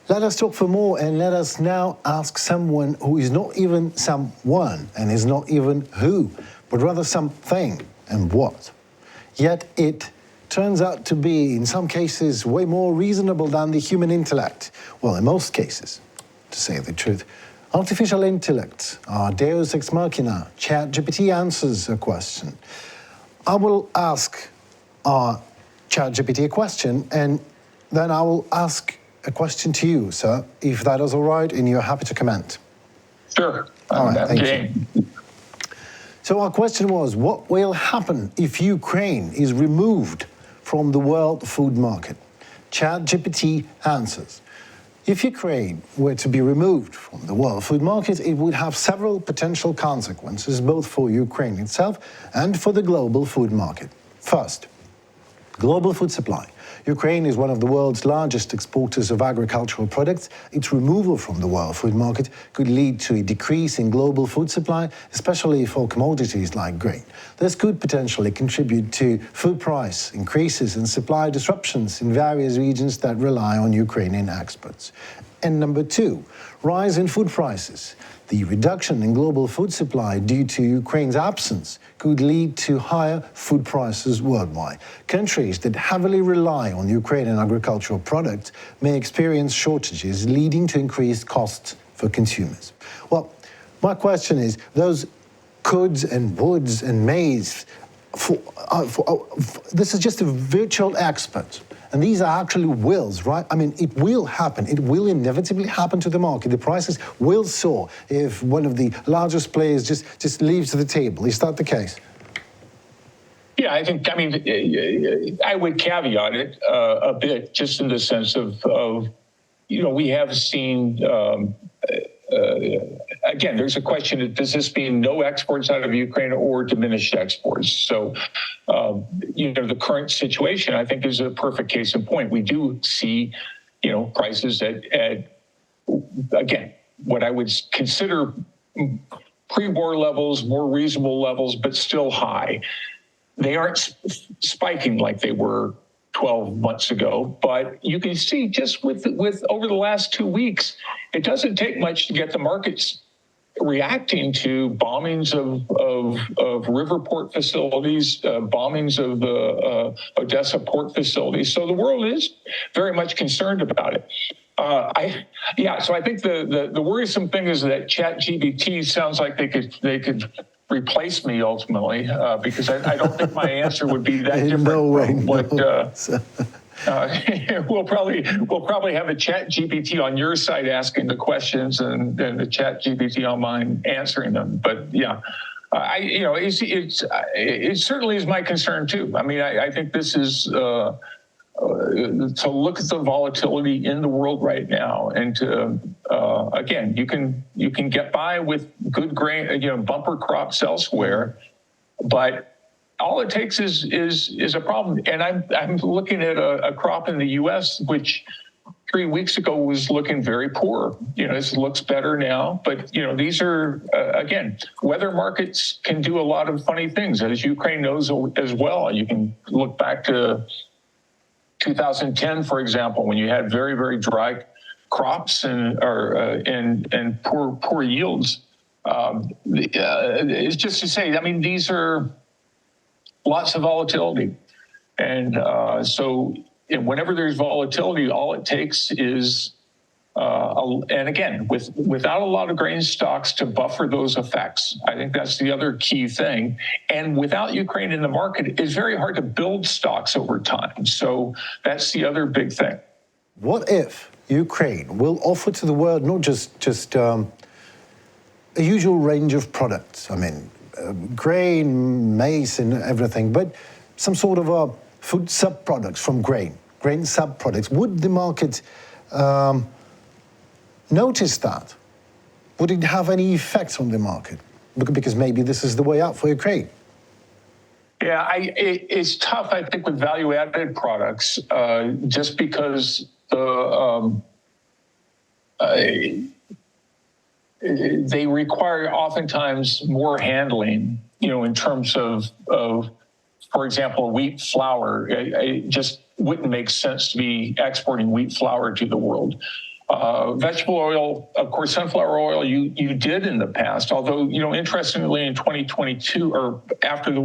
Let us talk for more, and let us now ask someone who is not even someone and is not even who, but rather something and what. Yet it turns out to be, in some cases, way more reasonable than the human intellect. Well, in most cases, to say the truth. Artificial intellect, our deus ex machina, ChatGPT answers a question. I will ask our ChatGPT a question, and then I will ask a question to you, sir, if that is all right and you're happy to comment. Sure. All right, thank game. you. So our question was, what will happen if Ukraine is removed from the world food market? ChatGPT answers. If Ukraine were to be removed from the world food market, it would have several potential consequences, both for Ukraine itself and for the global food market. First, global food supply. Ukraine is one of the world's largest exporters of agricultural products. Its removal from the world food market could lead to a decrease in global food supply, especially for commodities like grain. This could potentially contribute to food price increases and supply disruptions in various regions that rely on Ukrainian exports. And number two, rise in food prices. The reduction in global food supply due to Ukraine's absence could lead to higher food prices worldwide. Countries that heavily rely on Ukrainian agricultural products may experience shortages, leading to increased costs for consumers. Well, my question is, those coulds and woulds and mays, this is just a virtual expert. And these are actually wills, right? I mean, it will happen. It will inevitably happen to the market. The prices will soar if one of the largest players just leaves the table. Is that the case? Yeah, I mean, I would caveat it a bit, just in the sense of we have seen, again, there's a question of, does this mean no exports out of Ukraine or diminished exports? So, the current situation, I think, is a perfect case in point. We do see, prices at again, what I would consider pre-war levels, more reasonable levels, but still high. They aren't spiking like they were 12 months ago, but you can see just with over the last 2 weeks, it doesn't take much to get the markets reacting to bombings of river port facilities, bombings of the Odessa port facilities. So the world is very much concerned about it. So I think the worrisome thing is that ChatGPT sounds like they could replace me ultimately, because I don't think my answer would be that different. No way, what we'll probably have a ChatGPT on your side asking the questions, and the ChatGPT on mine answering them. But yeah, it certainly is my concern too. I mean, I think this is to look at the volatility in the world right now, and to again, you can get by with good grain, bumper crops elsewhere, but all it takes is a problem. And I'm looking at a crop in the U.S. which 3 weeks ago was looking very poor. It looks better now, but these are again, weather markets can do a lot of funny things, as Ukraine knows as well. You can look back to 2010, for example, when you had very, very dry crops and poor yields. It's just to say, I mean, these are lots of volatility. And so whenever there's volatility, all it takes is, and again, without a lot of grain stocks to buffer those effects. I think that's the other key thing. And without Ukraine in the market, it's very hard to build stocks over time. So that's the other big thing. What if Ukraine will offer to the world not just a usual range of products? I mean, grain, maize, and everything, but some sort of food sub-products from grain sub-products. Would the market notice that? Would it have any effects on the market? Because maybe this is the way out for Ukraine. Yeah, it's tough, I think, with value-added products, just because they require oftentimes more handling, in terms of, for example, wheat flour. It just wouldn't make sense to be exporting wheat flour to the world. Vegetable oil, of course, sunflower oil, you did in the past, although, interestingly, in 2022, or after the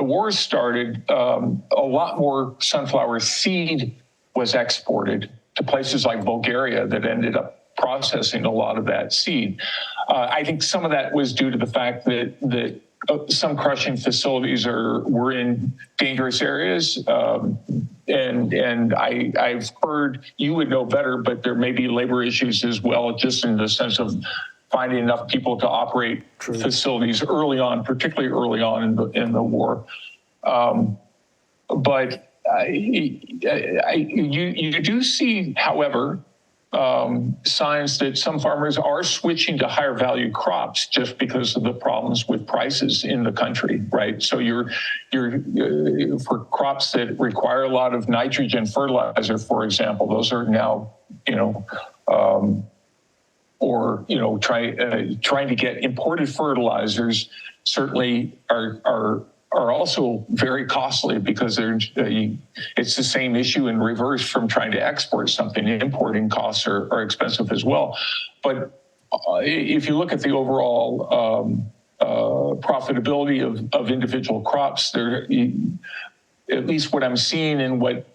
war started, a lot more sunflower seed was exported to places like Bulgaria that ended up processing a lot of that seed. I think some of that was due to the fact that some crushing facilities were in dangerous areas. And I've heard, you would know better, but there may be labor issues as well, just in the sense of finding enough people to operate facilities early on, particularly early on in the war. But you do see, however, signs that some farmers are switching to higher value crops just because of the problems with prices in the country, right? So you're for crops that require a lot of nitrogen fertilizer, for example, those are now, trying to get imported fertilizers certainly are also very costly because it's the same issue in reverse from trying to export something. Importing costs are expensive as well. But if you look at the overall profitability of individual crops, at least what I'm seeing and what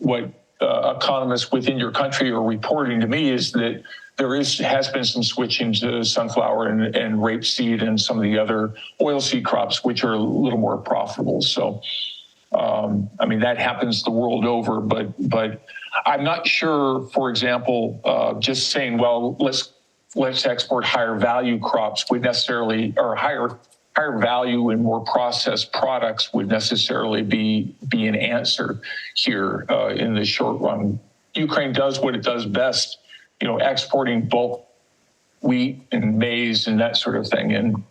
economists within your country are reporting to me is that there has been some switching to sunflower and rapeseed and some of the other oilseed crops, which are a little more profitable. So, that happens the world over, but I'm not sure, for example, just saying, well, let's export higher value crops would necessarily, or higher value and more processed products would necessarily be an answer here in the short run. Ukraine does what it does best, exporting bulk wheat and maize and that sort of thing. And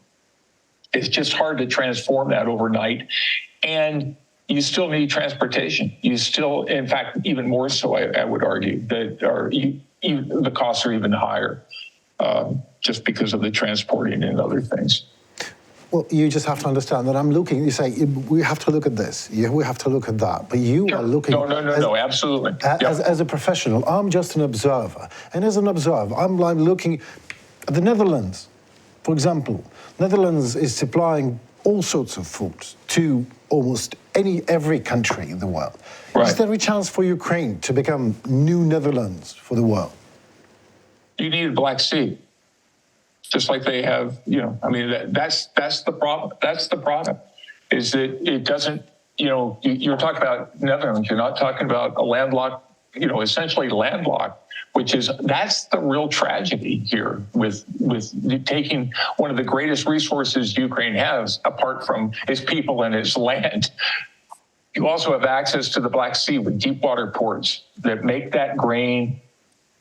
it's just hard to transform that overnight. And you still need transportation. You still, in fact, even more so, I would argue, that the costs are even higher just because of the transporting and other things. Well, you just have to understand that you say, we have to look at this, we have to look at that, but you are looking... No, absolutely. As a professional, I'm just an observer. And as an observer, I'm looking at the Netherlands. For example, Netherlands is supplying all sorts of foods to almost every country in the world. Right. Is there a chance for Ukraine to become new Netherlands for the world? You need a Black Sea. Just like they have, that's the problem. That's the problem, is that it doesn't, you're talking about Netherlands, you're not talking about a landlocked, essentially landlocked, that's the real tragedy here with taking one of the greatest resources Ukraine has, apart from its people and its land. You also have access to the Black Sea with deep water ports that make that grain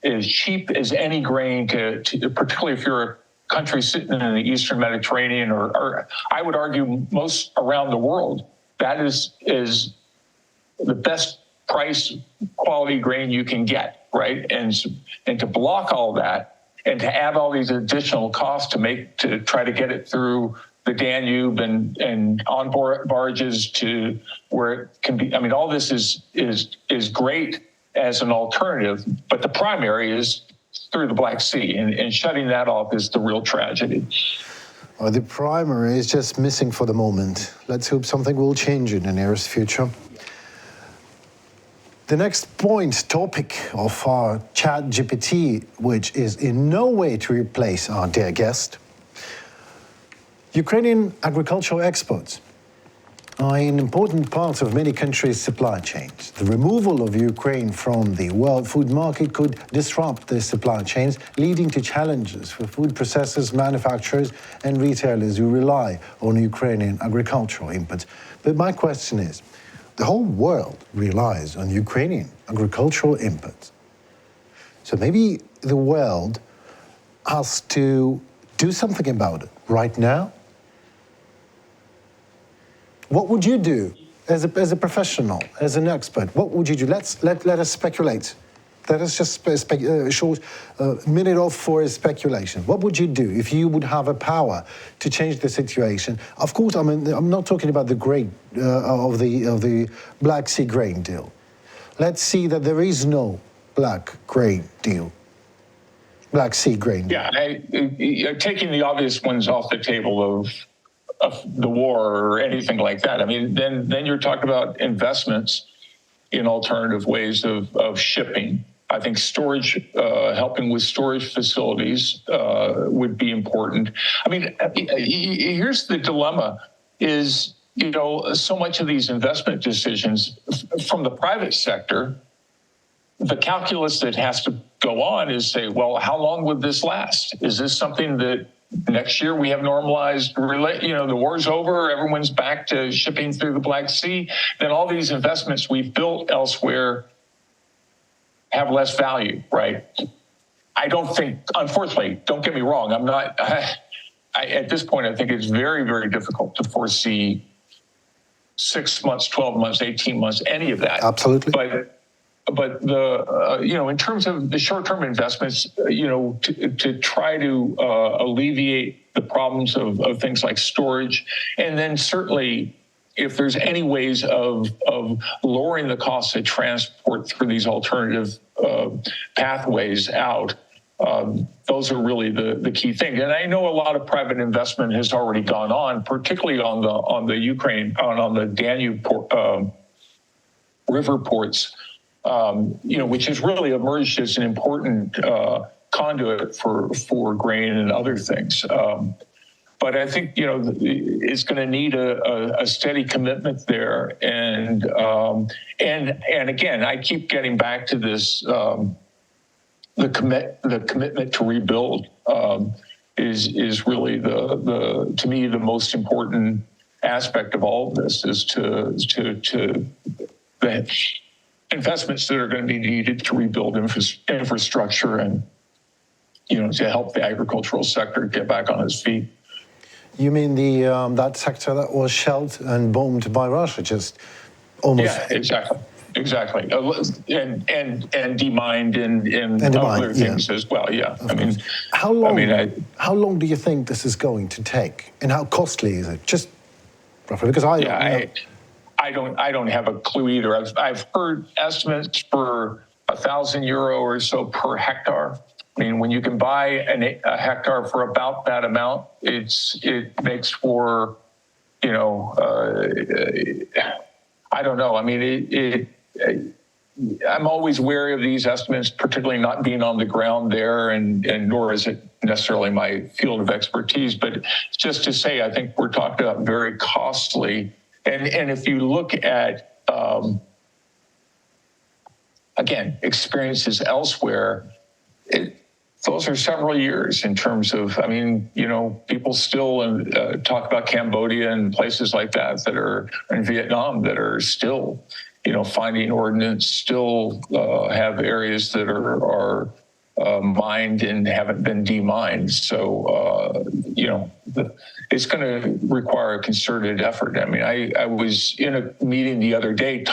as cheap as any grain to particularly if you're a country sitting in the Eastern Mediterranean, or I would argue most around the world, that is the best price quality grain you can get, right? And to block all that and to add all these additional costs to try to get it through the Danube and on barges to where it can be. All this is great as an alternative, but the primary is through the Black Sea, and shutting that off is the real tragedy. Well, the primary is just missing for the moment. Let's hope something will change in the nearest future. The next topic of our ChatGPT, which is in no way to replace our dear guest, Ukrainian agricultural exports are an important part of many countries' supply chains. The removal of Ukraine from the world food market could disrupt the supply chains, leading to challenges for food processors, manufacturers, and retailers who rely on Ukrainian agricultural inputs. But my question is, the whole world relies on Ukrainian agricultural inputs. So maybe the world has to do something about it right now? What would you do as a professional, as an expert? What would you do? Let us speculate. Let us just a short minute off for speculation. What would you do if you would have a power to change the situation? Of course, I'm not talking about the grain of the Black Sea grain deal. Let's see that there is no black grain deal. Black Sea grain. Yeah, taking the obvious ones off the table of the war or anything like that. I mean, then you're talking about investments in alternative ways of shipping. I think storage, helping with storage facilities would be important. I mean, here's the dilemma is, so much of these investment decisions from the private sector, the calculus that has to go on is say, well, how long would this last? Is this something that next year we have normalized, the war's over, everyone's back to shipping through the Black Sea, then all these investments we've built elsewhere have less value, right? I don't think, unfortunately, don't get me wrong, at this point, I think it's very, very difficult to foresee 6 months, 12 months, 18 months, any of that. Absolutely. But the in terms of the short-term investments, to try to alleviate the problems of things like storage, and then certainly if there's any ways of lowering the cost of transport through these alternative pathways out, those are really the key thing. And I know a lot of private investment has already gone on, particularly on the Ukraine, on the Danube river ports. Which has really emerged as an important conduit for grain and other things. But I think it's going to need a steady commitment there, and again, I keep getting back to this. The commitment to rebuild is really to me the most important aspect of all of this is to the investments that are going to be needed to rebuild infrastructure and, to help the agricultural sector get back on its feet. You mean that sector that was shelled and bombed by Russia, just almost? Yeah, exactly, and demined and other things as well. Yeah, how long do you think this is going to take, and how costly is it? Just roughly, because I don't have a clue either. I've heard estimates for €1,000 or so per hectare. I mean, when you can buy a hectare for about that amount, it makes for, I don't know. I mean, I'm always wary of these estimates, particularly not being on the ground there, and nor is it necessarily my field of expertise. But just to say, I think we're talking about very costly. And if you look at, again, experiences elsewhere, those are several years in terms of, people still talk about Cambodia and places like that are in Vietnam that are still, finding ordnance, still have areas that are mined and haven't been demined. So, it's going to require a concerted effort. I mean, I was in a meeting the other day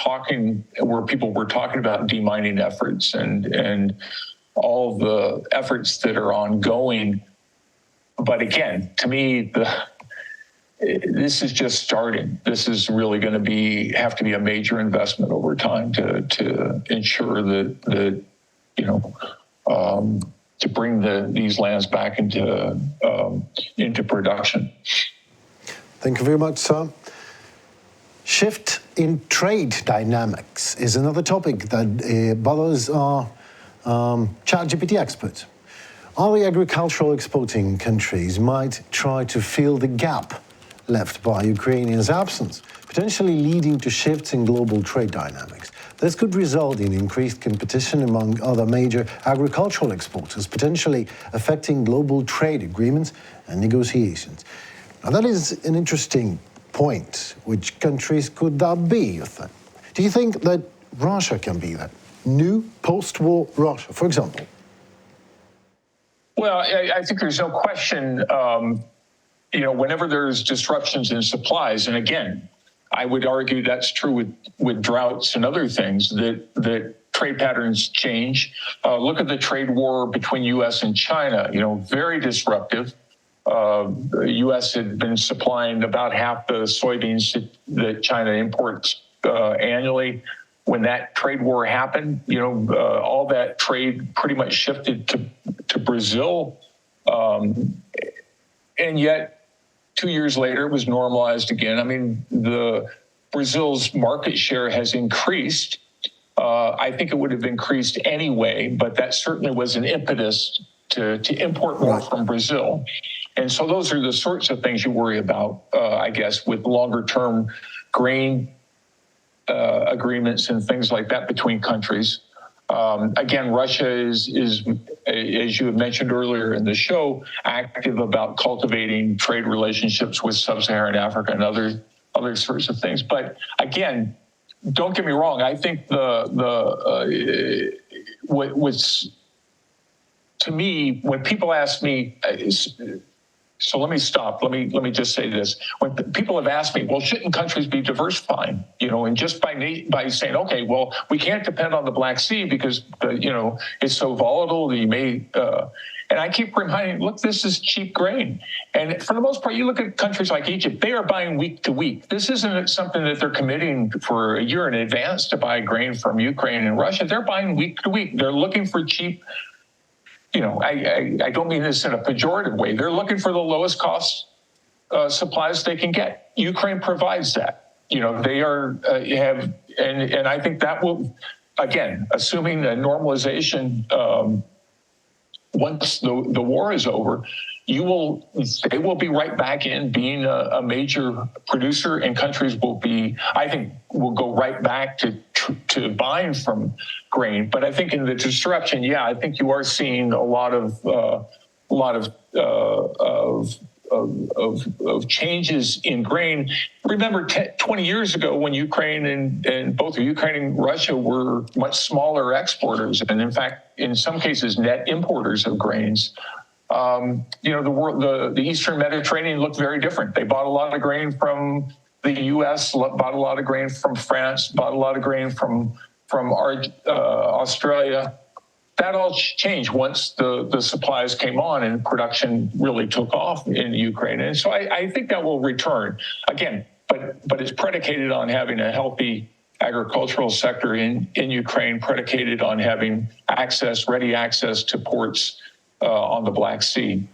where people were talking about demining efforts and all the efforts that are ongoing. But again, to me, this is just starting. This is really going to have to be a major investment over time to ensure that to bring these lands back into production. Thank you very much, sir. Shift in trade dynamics is another topic that bothers our ChatGPT experts. All the agricultural exporting countries might try to fill the gap left by Ukrainians' absence, potentially leading to shifts in global trade dynamics. This could result in increased competition among other major agricultural exporters, potentially affecting global trade agreements and negotiations. Now, that is an interesting point. Which countries could that be, you think? Do you think that Russia can be that? New post-war Russia, for example? Well, I think there's no question, whenever there's disruptions in supplies, and again, I would argue that's true with droughts and other things, that trade patterns change. Look at the trade war between U.S. and China, very disruptive. The U.S. had been supplying about half the soybeans that China imports annually. When that trade war happened, all that trade pretty much shifted to Brazil. Brazil. And yet 2 years later, it was normalized again. I mean, Brazil's market share has increased. I think it would have increased anyway, but that certainly was an impetus to import more from Brazil. And so those are the sorts of things you worry about, I guess, with longer term grain agreements and things like that between countries. Again, Russia is, as you had mentioned earlier in the show, active about cultivating trade relationships with sub-Saharan Africa and other sorts of things. But again, don't get me wrong. I think what's, to me, when people ask me, so let me stop. Let me just say this. When people have asked me, well, shouldn't countries be diversifying? And just by saying, okay, well, we can't depend on the Black Sea because it's so volatile. You may, and I keep reminding, look, this is cheap grain, and for the most part, you look at countries like Egypt, they are buying week to week. This isn't something that they're committing for a year in advance to buy grain from Ukraine and Russia. They're buying week to week. They're looking for cheap. I don't mean this in a pejorative way. They're looking for the lowest cost supplies they can get. Ukraine provides that. They are and I think that will, again, assuming a normalization once the war is over, they will be right back in being a major producer, and countries will go right back to buying from grain. But I think in the disruption, I think you are seeing a lot of changes in grain. Remember 20 years ago when Ukraine and both Ukraine and Russia were much smaller exporters, and in fact, in some cases, net importers of grains. The Eastern Mediterranean looked very different. They bought a lot of grain from the U.S., bought a lot of grain from France, bought a lot of grain from Australia. That all changed once the supplies came on and production really took off in Ukraine. And so I think that will return again, but it's predicated on having a healthy agricultural sector in Ukraine, predicated on having ready access to ports on the Black Sea.